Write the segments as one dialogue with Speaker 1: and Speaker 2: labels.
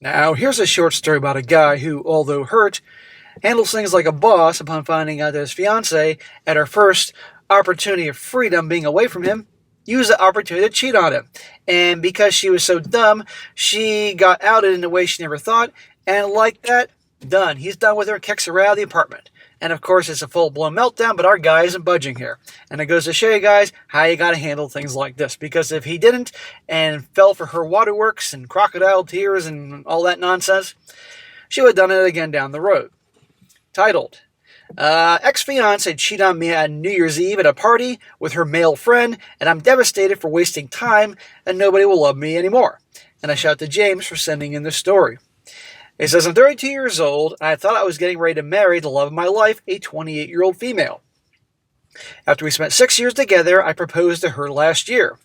Speaker 1: Now, here's a short story about a guy who, although hurt, handles things like a boss upon finding out that his fiancée, at her first opportunity of freedom being away from him, used the opportunity to cheat on him. And because she was so dumb, she got outed in a way she never thought, and like that, done. He's done with her, kicks her out of the apartment. And of course, it's a full-blown meltdown, but our guy isn't budging here. And it goes to show you guys how you gotta handle things like this. Because if he didn't, and fell for her waterworks and crocodile tears and all that nonsense, she would have done it again down the road. Titled, Ex-fiance cheated on me on New Year's Eve at a party with her male friend, and I'm devastated for wasting time, and nobody will love me anymore. And I shout to James for sending in the story. It says, I'm 32 years old, and I thought I was getting ready to marry the love of my life, a 28-year-old female. After we spent 6 years together, I proposed to her last year.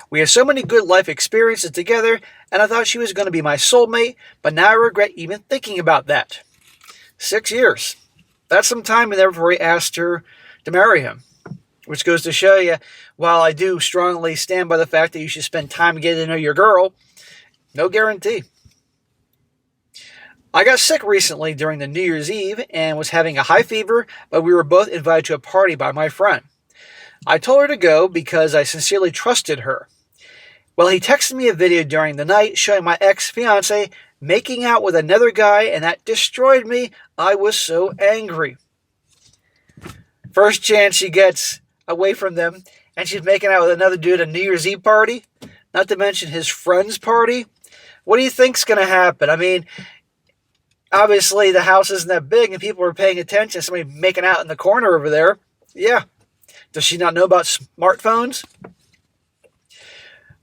Speaker 1: We had so many good life experiences together, and I thought she was going to be my soulmate, but now I regret even thinking about that. 6 years. That's some time in there before he asked her to marry him. Which goes to show you, while I do strongly stand by the fact that you should spend time getting to know your girl, no guarantee. I got sick recently during the New Year's Eve and was having a high fever, but we were both invited to a party by my friend. I told her to go because I sincerely trusted her. Well, he texted me a video during the night showing my ex-fiancé making out with another guy, and that destroyed me. I was so angry. First chance she gets away from them, and she's making out with another dude at a New Year's Eve party, not to mention his friend's party. What do you think's going to happen? I mean, obviously the house isn't that big, and people are paying attention. Somebody making out in the corner over there. Yeah. Does she not know about smartphones?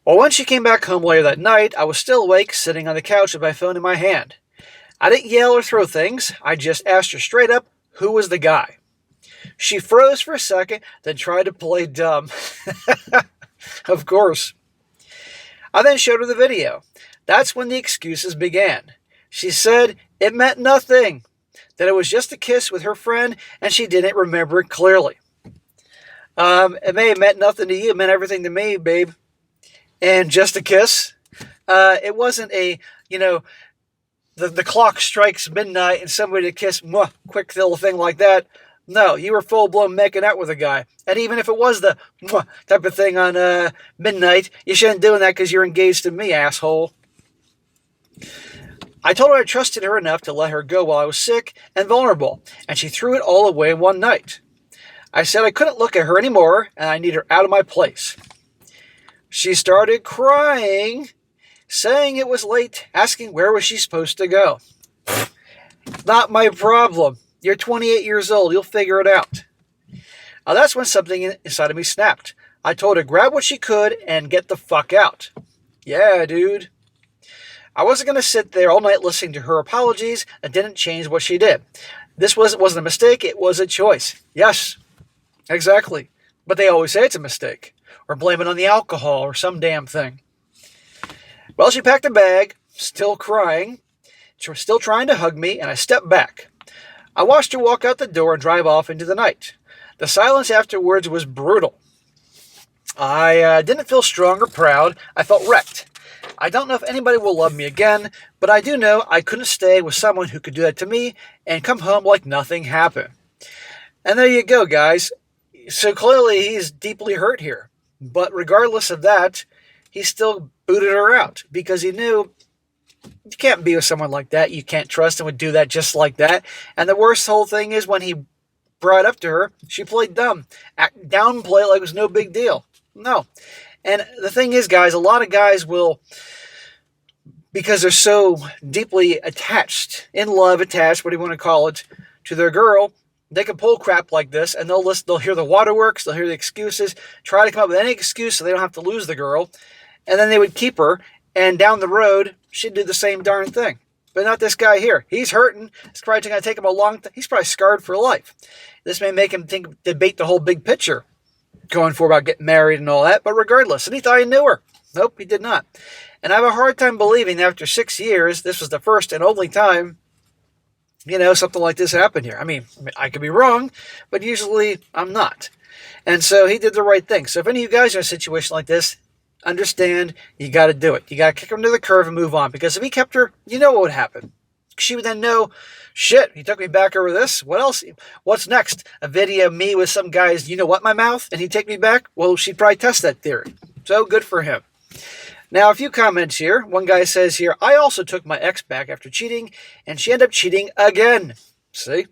Speaker 1: Well, when she came back home later that night, I was still awake, sitting on the couch with my phone in my hand. I didn't yell or throw things. I just asked her straight up, who was the guy? She froze for a second, then tried to play dumb. Of course. I then showed her the video. That's when the excuses began. She said it meant nothing, that it was just a kiss with her friend, and she didn't remember it clearly. It may have meant nothing to you. It meant everything to me, babe. And just a kiss. It wasn't a, the clock strikes midnight and somebody to kiss, quick little thing like that. No, you were full-blown making out with a guy. And even if it was the type of thing on midnight, you shouldn't be doing that because you're engaged to me, asshole. I told her I trusted her enough to let her go while I was sick and vulnerable, and she threw it all away in one night. I said I couldn't look at her anymore, and I needed her out of my place. She started crying, saying it was late, asking where was she supposed to go. Not my problem. You're 28 years old. You'll figure it out. Now that's when something inside of me snapped. I told her to grab what she could and get the fuck out. Yeah, dude. I wasn't going to sit there all night listening to her apologies and didn't change what she did. This wasn't a mistake. It was a choice. Yes, exactly. But they always say it's a mistake. Or blame it on the alcohol or some damn thing. Well, she packed a bag, still crying, still trying to hug me, and I stepped back. I watched her walk out the door and drive off into the night. The silence afterwards was brutal. I didn't feel strong or proud. I felt wrecked. I don't know if anybody will love me again, but I do know I couldn't stay with someone who could do that to me and come home like nothing happened. And there you go, guys. So clearly he's deeply hurt here. But regardless of that, he still booted her out because he knew you can't be with someone like that. You can't trust him, would do that just like that. And the worst whole thing is when he brought up to her, she played dumb. Downplay it like it was no big deal. No. And the thing is, guys, a lot of guys will, because they're so deeply attached, in love, attached, what do you want to call it, to their girl, they can pull crap like this, and they'll hear the waterworks, they'll hear the excuses, try to come up with any excuse so they don't have to lose the girl, and then they would keep her, and down the road, she'd do the same darn thing. But not this guy here. He's hurting. It's probably going to take him a long time. He's probably scarred for life. This may make him debate the whole big picture going for about getting married and all that, but regardless, and he thought he knew her. Nope, he did not. And I have a hard time believing that after 6 years, this was the first and only time something like this happened here. I mean, I could be wrong, but usually I'm not. And so he did the right thing. So if any of you guys are in a situation like this, understand, you got to do it. You got to kick her to the curve and move on. Because if he kept her, you know what would happen. She would then know, shit, he took me back over this. What else? What's next? A video of me with some guy's, you know what, my mouth? And he'd take me back? Well, she'd probably test that theory. So good for him. Now, a few comments here. One guy says here, I also took my ex back after cheating, and she ended up cheating again. See?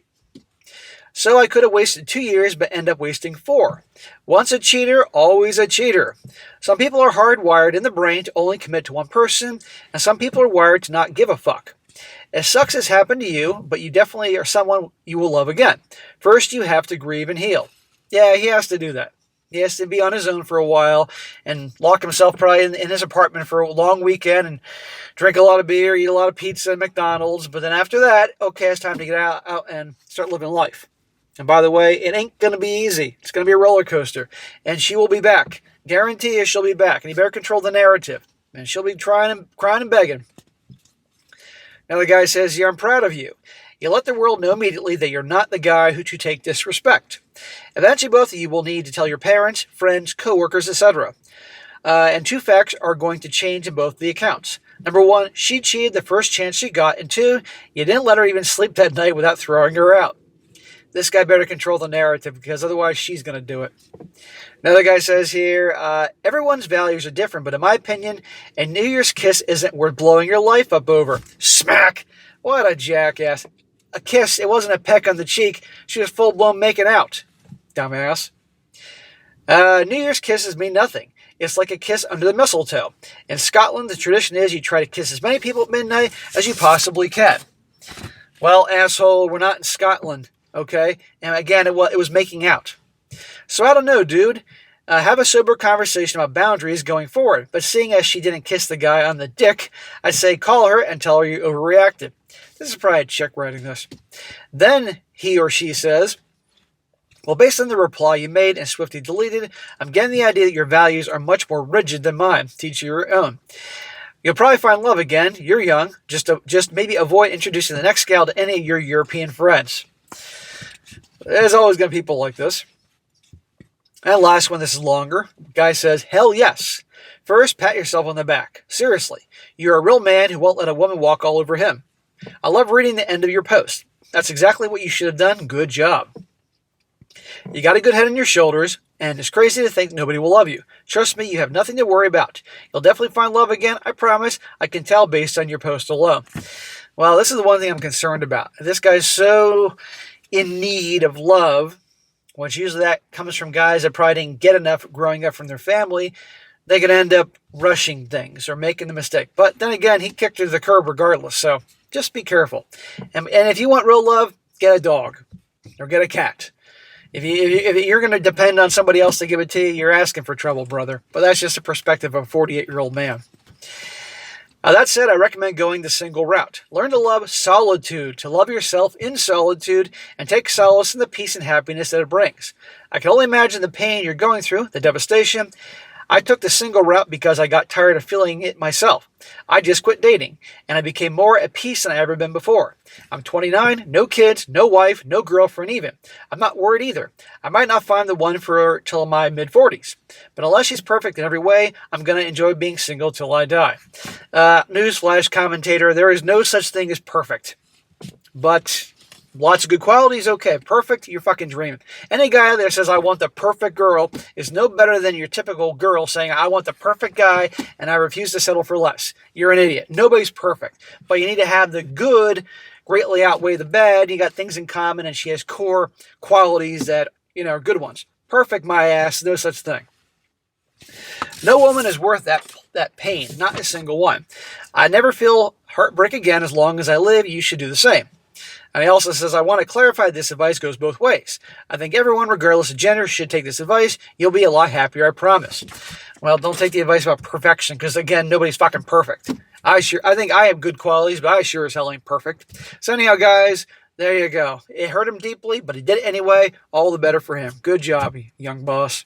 Speaker 1: So I could have wasted 2 years, but end up wasting 4. Once a cheater, always a cheater. Some people are hardwired in the brain to only commit to one person, and some people are wired to not give a fuck. It sucks as happened to you, but you definitely are someone you will love again. First, you have to grieve and heal. Yeah, he has to do that. He has to be on his own for a while and lock himself probably in his apartment for a long weekend and drink a lot of beer, eat a lot of pizza at McDonald's. But then after that, okay, it's time to get out and start living life. And by the way, it ain't going to be easy. It's going to be a roller coaster. And she will be back. Guarantee you she'll be back. And you better control the narrative. And she'll be crying and begging. Now the guy says, yeah, I'm proud of you. You let the world know immediately that you're not the guy who to take disrespect. Eventually, both of you will need to tell your parents, friends, coworkers, etc. And 2 facts are going to change in both the accounts. Number 1, she cheated the first chance she got. And 2, you didn't let her even sleep that night without throwing her out. This guy better control the narrative because otherwise she's going to do it. Another guy says here, everyone's values are different, but in my opinion, a New Year's kiss isn't worth blowing your life up over. Smack! What a jackass. A kiss, it wasn't a peck on the cheek. She was full-blown making out. Dumbass. New Year's kisses mean nothing. It's like a kiss under the mistletoe. In Scotland, the tradition is you try to kiss as many people at midnight as you possibly can. Well, asshole, we're not in Scotland, okay? And again, it was making out. So I don't know, dude. Have a sober conversation about boundaries going forward. But seeing as she didn't kiss the guy on the dick, I'd say call her and tell her you overreacted. This is probably a chick writing this. Then he or she says, well, based on the reply you made and swiftly deleted, I'm getting the idea that your values are much more rigid than mine. Teach you your own. You'll probably find love again. You're young. Just maybe avoid introducing the next gal to any of your European friends. There's always going to be people like this. And last one, this is longer. Guy says, hell yes. First, pat yourself on the back. Seriously, you're a real man who won't let a woman walk all over him. I love reading the end of your post. That's exactly what you should have done. Good job. You got a good head on your shoulders, and it's crazy to think nobody will love you. Trust me, you have nothing to worry about. You'll definitely find love again, I promise. I can tell based on your post alone. Well, this is the one thing I'm concerned about. This guy's so in need of love, which usually that comes from guys that probably didn't get enough growing up from their family. They could end up rushing things or making the mistake. But then again, he kicked her to the curb regardless, so just be careful. And if you want real love, get a dog or get a cat. If you're going to depend on somebody else to give it to you, you're asking for trouble, brother. But that's just a perspective of a 48-year-old man. That said, I recommend going the single route. Learn to love solitude, to love yourself in solitude, and take solace in the peace and happiness that it brings. I can only imagine the pain you're going through, the devastation. I took the single route because I got tired of feeling it myself. I just quit dating, and I became more at peace than I ever been before. I'm 29, no kids, no wife, no girlfriend even. I'm not worried either. I might not find the one for her till my mid-40s. But unless she's perfect in every way, I'm going to enjoy being single till I die. Newsflash commentator, there is no such thing as perfect. But lots of good qualities, okay. Perfect, you're fucking dreaming. Any guy out there says, I want the perfect girl, is no better than your typical girl saying, I want the perfect guy, and I refuse to settle for less. You're an idiot. Nobody's perfect. But you need to have the good greatly outweigh the bad. You got things in common, and she has core qualities that, are good ones. Perfect, my ass. No such thing. No woman is worth that pain. Not a single one. I never feel heartbreak again as long as I live. You should do the same. And he also says, I want to clarify this advice goes both ways. I think everyone, regardless of gender, should take this advice. You'll be a lot happier, I promise. Well, don't take the advice about perfection, because, again, nobody's fucking perfect. I think I have good qualities, but I sure as hell ain't perfect. So anyhow, guys, there you go. It hurt him deeply, but he did it anyway. All the better for him. Good job, young boss.